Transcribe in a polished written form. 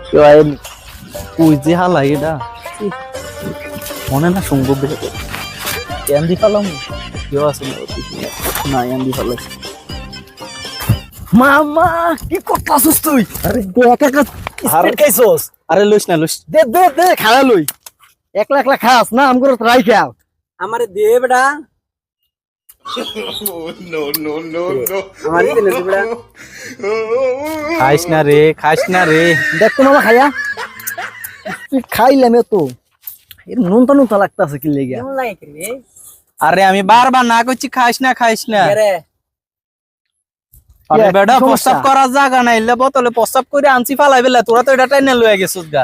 কেউ আইনি কুই যে হালাই এটা মনে না সম্ভব দেখে কেন দি ফালাম কেউ আছে না এন দি ফালাই মামা কি করতাছস তুই? আরে দেখ একা আরে খাইছস? আরে লইস না লইস দে দে দে খাওয়া লই। একলা একলা খাস না আমগর ট্রাই খাও। আমারে দে বেটা আমারে দে না বেটা খাইস না রে দেখ তো মামা খাইয়া তুই খাইলাম তো এর নুনতা নুনতা লাগতাছে কি লেগে কেমন লাগে কি রে আরে আমি বারবার না করছি খাইস না রে আরে কি বেটা সমস্যা? প্রস্তাব করার জায়গা নাই লে বোতলে প্রস্তাব করে আনছি ফালাই বেলা তোরা তো এটা টাইনা লয়ে গেছিস গা